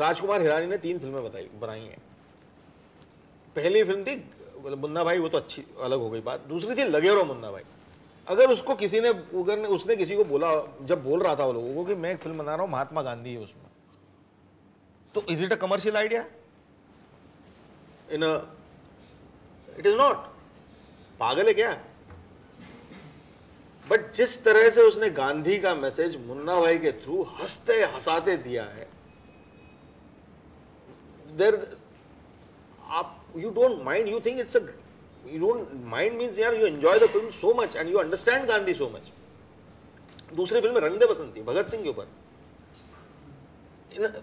राजकुमार हिरानी ने 3 फिल्में बनाई हैं। पहली फिल्म थी मुन्ना भाई, वो तो अच्छी अलग हो गई बात। दूसरी थी लगे रहो मुन्ना भाई। अगर उसको किसी ने, अगर उसने किसी को बोला, जब बोल रहा था वो लोगों को कि मैं एक फिल्म बना रहा हूँ महात्मा गांधी है उसमें, तो is it a commercial idea? It is not. पागल है क्या? बट जिस तरह से उसने गांधी का मैसेज मुन्ना भाई के थ्रू हंसते हंसाते दिया है, देयर आप you don't mind, you think it's a, you don't mind means यार you enjoy the film so much and you understand Gandhi so much। दूसरी फिल्म रंग दे बसंती भगत सिंह के ऊपर,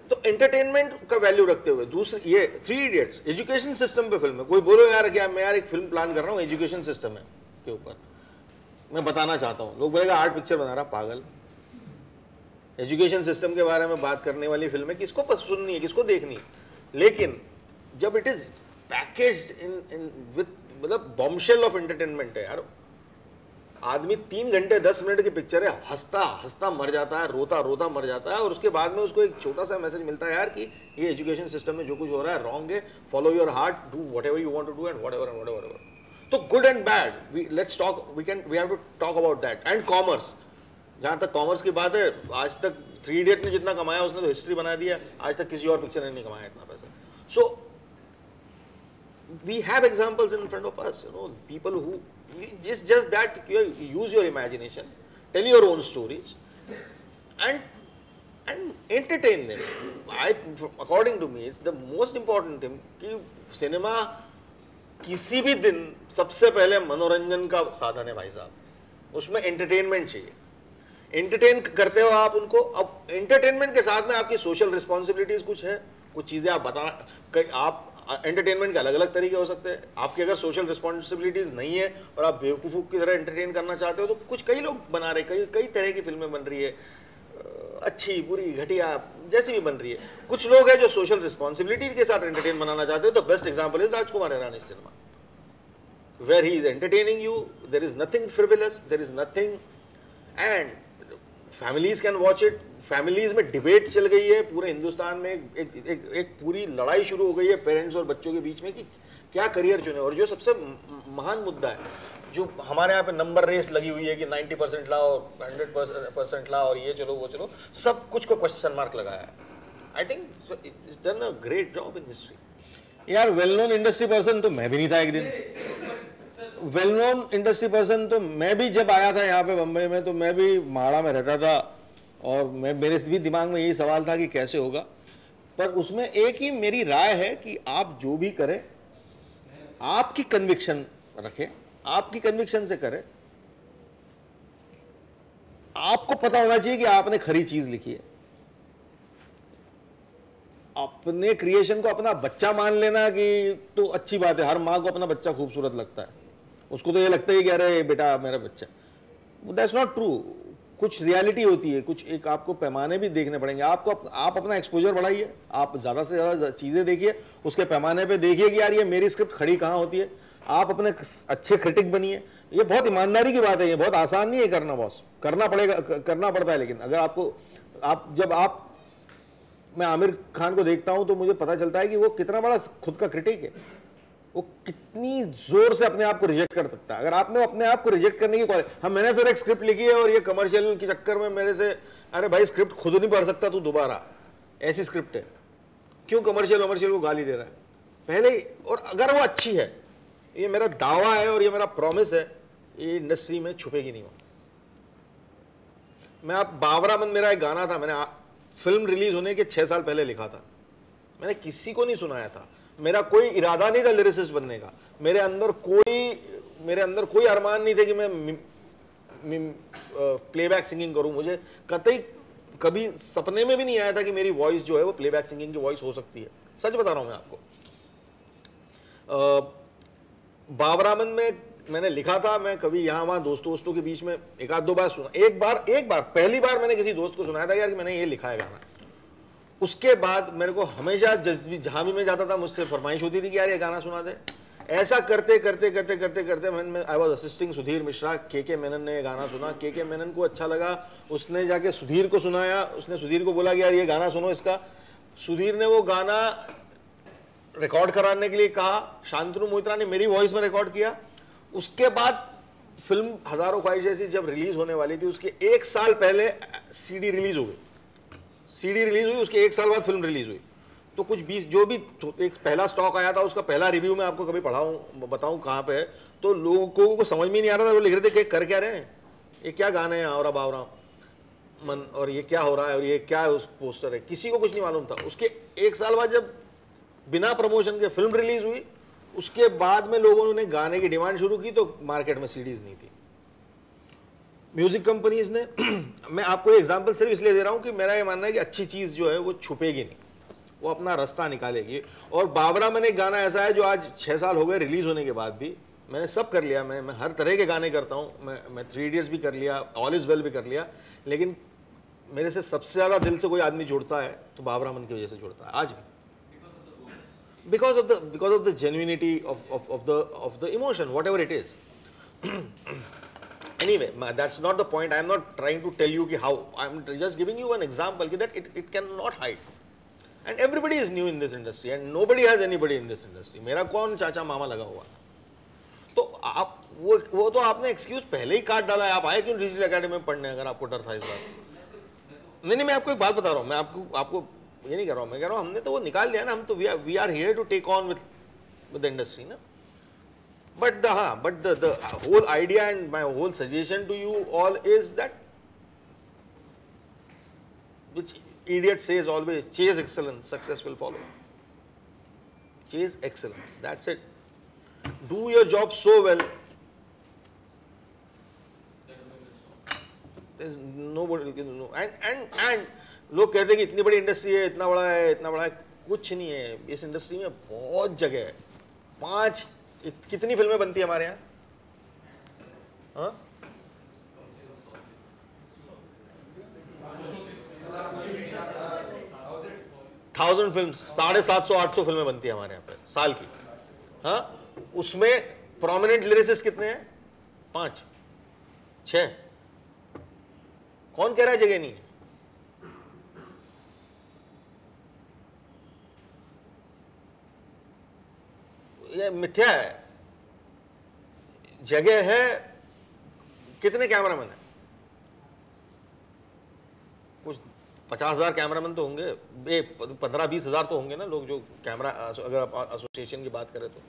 तो एंटरटेनमेंट का वैल्यू रखते हुए। दूसरी ये 3 इडियट्स एजुकेशन सिस्टम पे फिल्म है। कोई बोलो यार क्या मैं यार एक फिल्म प्लान कर रहा हूँ एजुकेशन सिस्टम है के ऊपर, मैं बताना चाहता हूँ, लोग बोलेगा आर्ट पिक्चर बना रहा, पागल। एजुकेशन सिस्टम के बारे में बात करने वाली फिल्म है, किसको सुननी है, किसको देखनी है? लेकिन जब it is packaged in with, मतलब बॉम्बशेल ऑफ एंटरटेनमेंट है यार। आदमी 3 घंटे 10 मिनट की पिक्चर है, हंसता हंसता मर जाता है, रोता रोता मर जाता है, और उसके बाद में उसको एक छोटा सा मैसेज मिलता है यार कि ये एजुकेशन सिस्टम में जो कुछ हो रहा है रॉन्ग है, follow your heart, do whatever you want to do and whatever. तो good and bad, let's talk, we have to talk about that. And commerce, जहां तक कॉमर्स की बात है, आज तक 3 इडियट ने जितना कमाया उसने तो हिस्ट्री बना दिया, आज तक किसी और पिक्चर ने नहीं कमाया इतना पैसा। सो we have examples in front of us, you know, people who just that you use your imagination, tell your own stories and entertain them. According to me, it's the most important thing कि cinema किसी भी दिन सबसे पहले मनोरंजन का साधन है भाई साहब, उसमें एंटरटेनमेंट चाहिए। एंटरटेन करते हो आप उनको, अब एंटरटेनमेंट के साथ में आपकी सोशल रिस्पॉन्सिबिलिटीज कुछ है, कुछ चीजें आप बताना, आप एंटरटेनमेंट के अलग अलग तरीके हो सकते हैं। आपकी अगर सोशल रिस्पॉन्सिबिलिटीज नहीं है और आप बेवकूफ़ों की तरह एंटरटेन करना चाहते हो, तो कुछ कई लोग बना रहे, कई तरह की फिल्में बन रही है, अच्छी बुरी घटिया जैसी भी बन रही है। कुछ लोग हैं जो सोशल रिस्पॉन्सिबिलिटी के साथ एंटरटेन बनाना चाहते हो, तो best example is Rajkumar Hirani cinema, where he is entertaining you, there is nothing frivolous, there is nothing, and families can watch it. Families में डिबेट चल गई है पूरे हिंदुस्तान में, एक पूरी लड़ाई शुरू हो गई है पेरेंट्स और बच्चों के बीच में कि क्या करियर चुने। और जो सबसे महान मुद्दा है, जो हमारे यहाँ पे नंबर रेस लगी हुई है कि 90% लाओ, 100% लाओ, और ये चलो वो चलो, सब कुछ को क्वेश्चन मार्क लगाया है। I think it's done a great job in history. यार वेल नोन इंडस्ट्री पर्सन तो मैं भी नहीं था एक दिन, वेल नोन इंडस्ट्री पर्सन तो मैं भी जब आया था यहाँ पे बम्बई में, तो मैं भी माड़ा में रहता था, और मेरे भी दिमाग में यही सवाल था कि कैसे होगा। पर उसमें एक ही मेरी राय है कि आप जो भी करें, आपकी कन्विक्शन रखें, आपकी कन्विक्शन से करें। आपको पता होना चाहिए कि आपने खरी चीज लिखी है। अपने क्रिएशन को अपना बच्चा मान लेना कि तो अच्छी बात है, हर माँ को अपना बच्चा खूबसूरत लगता है, उसको तो ये लगता है कि अरे बेटा मेरा बच्चा, दैट्स नॉट ट्रू। कुछ रियलिटी होती है, कुछ एक आपको पैमाने भी देखने पड़ेंगे। आपको आप अपना एक्सपोजर बढ़ाइए, आप ज़्यादा से ज़्यादा चीज़ें देखिए, उसके पैमाने पे देखिए कि यार ये मेरी स्क्रिप्ट खड़ी कहाँ होती है। आप अपने अच्छे क्रिटिक बनिए। ये बहुत ईमानदारी की बात है, ये बहुत आसान नहीं है करना बॉस, करना पड़ेगा, करना पड़ता है। लेकिन अगर आपको मैं आमिर खान को देखता हूँ तो मुझे पता चलता है कि वो कितना बड़ा खुद का क्रिटिक है, वो कितनी जोर से अपने आप को रिजेक्ट कर सकता है। अगर आपने अपने आप को रिजेक्ट करने की मैंने सर एक स्क्रिप्ट लिखी है और ये कमर्शियल के चक्कर में मेरे से, अरे भाई स्क्रिप्ट खुद नहीं पढ़ सकता तू दोबारा, ऐसी स्क्रिप्ट है, क्यों कमर्शियल को गाली दे रहा है पहले ही। और अगर वो अच्छी है, ये मेरा दावा है और ये मेरा प्रॉमिस है, ये इंडस्ट्री में छुपेगी नहीं। मैं आप बाबरामन, मेरा एक गाना था, मैंने फिल्म रिलीज होने के 6 साल पहले लिखा था, मैंने किसी को नहीं सुनाया था। मेरा कोई इरादा नहीं था लिरिसिस्ट बनने का, मेरे अंदर कोई अरमान नहीं थे कि मैं प्लेबैक सिंगिंग करूं। मुझे कभी सपने में भी नहीं आया था कि मेरी वॉइस जो है वो प्लेबैक सिंगिंग की वॉइस हो सकती है। सच बता रहा हूं मैं आपको। बाबरामन में मैंने लिखा था, मैं कभी यहाँ वहाँ दोस्तों के बीच में एक आध दो बार सुना, एक बार पहली बार मैंने किसी दोस्त को सुनाया था यार कि मैंने ये लिखा है गाना। उसके बाद मेरे को हमेशा जहां भी मैं जाता था मुझसे फरमाइश होती थी कि यार ये गाना सुना दे। ऐसा करते करते मैं I was assisting Sudhir Mishra, के मेनन ने ये गाना सुना, के मेनन को अच्छा लगा, उसने जाके सुधीर को सुनाया, उसने सुधीर को बोला कि यार ये गाना सुनो इसका। सुधीर ने वो गाना रिकॉर्ड कराने के लिए कहा, शांतनु मोहित्रा ने मेरी वॉइस में रिकॉर्ड किया। उसके बाद फिल्म हजारों ख्वाहिश ऐसी जब रिलीज होने वाली थी, उसके 1 साल पहले सीडी रिलीज हो गई। सीडी रिलीज हुई, उसके 1 साल बाद फिल्म रिलीज हुई। तो कुछ 20 जो भी एक पहला स्टॉक आया था, उसका पहला रिव्यू मैं आपको कभी पढ़ाऊं बताऊं कहाँ पे है, तो लोगों को समझ में नहीं आ रहा था। वो लिख रहे थे कि कर क्या रहे हैं, ये क्या गाने हैं आवरा बावरा मन, और ये क्या हो रहा है, और ये क्या है, उस पोस्टर है, किसी को कुछ नहीं मालूम था। उसके 1 साल बाद जब बिना प्रमोशन के फिल्म रिलीज हुई, उसके बाद में लोगों ने गाने की डिमांड शुरू की, तो मार्केट में सीडीज नहीं थी। म्यूजिक कंपनीज ने मैं आपको एग्जांपल सिर्फ इसलिए दे रहा हूं कि मेरा ये मानना है कि अच्छी चीज जो है वो छुपेगी नहीं, वो अपना रास्ता निकालेगी। और बाबरा मैंने गाना ऐसा है जो आज 6 साल हो गए रिलीज होने के बाद भी मैंने सब कर लिया। मैं हर तरह के गाने करता हूँ। मैं 3 इडियट्स भी कर लिया, ऑल इज वेल भी कर लिया, लेकिन मेरे से सबसे ज़्यादा दिल से कोई आदमी जुड़ता है तो बाबरा मन की वजह से जुड़ता है आज भी, because of the genuinity of the emotion, what ever it is. Anyway, that's not the point. I am not trying to tell you how. I am just giving you an example that it cannot hide. And everybody is new in this industry, and nobody has anybody in this industry. मेरा कौन चाचा मामा लगा हुआ? तो आप वो तो आपने एक्सक्यूज पहले ही काट डाला है। आप आए क्यों डिजिटल एकेडमी में पढ़ने, अगर आपको डर था इस बात? नहीं, मैं आपको एक बात बता रहा हूँ। मैं आपको ये नहीं कर रहा हूँ। मैं कह रहा हूँ हमने तो वो निकाल दिया ना। हम तो we are here to take on with the industry ना। But the whole idea and my whole suggestion to you all is that, which idiot says always, chase excellence, success will follow. Chase excellence, that's it. Do your job so well. There's nobody can know. And लोग कहते हैं कि इतनी बड़ी industry है, इतना बड़ा है, इतना बड़ा है। कुछ नहीं है। इस इंडस्ट्री में बहुत जगह है। 5 कितनी फिल्में बनती है हमारे यहाँ? हाँ, 1000 फिल्म, 750-800 फिल्में बनती है हमारे यहाँ पे साल की। हाँ, उसमें प्रोमिनेंट लिरिसिस्ट कितने हैं? 5, 6। कौन कह रहा है जगह नहीं है? ये मिथ्या है। जगह है। कितने कैमरामैन है? कुछ 50,000 कैमरामैन तो होंगे, 15-20 हज़ार तो होंगे ना लोग जो कैमरा, अगर आप एसोसिएशन की बात करें तो।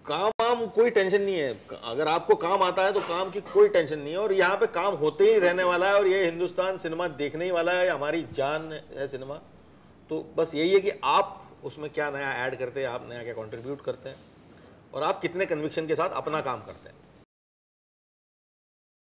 काम कोई टेंशन नहीं है। अगर आपको काम आता है तो काम की कोई टेंशन नहीं है, और यहाँ पे काम होते ही रहने वाला है, और ये हिंदुस्तान सिनेमा देखने ही वाला है। हमारी जान है सिनेमा। तो बस यही है कि आप उसमें क्या नया ऐड करते हैं, आप नया क्या कंट्रीब्यूट करते हैं, और आप कितने कन्विक्शन के साथ अपना काम करते हैं।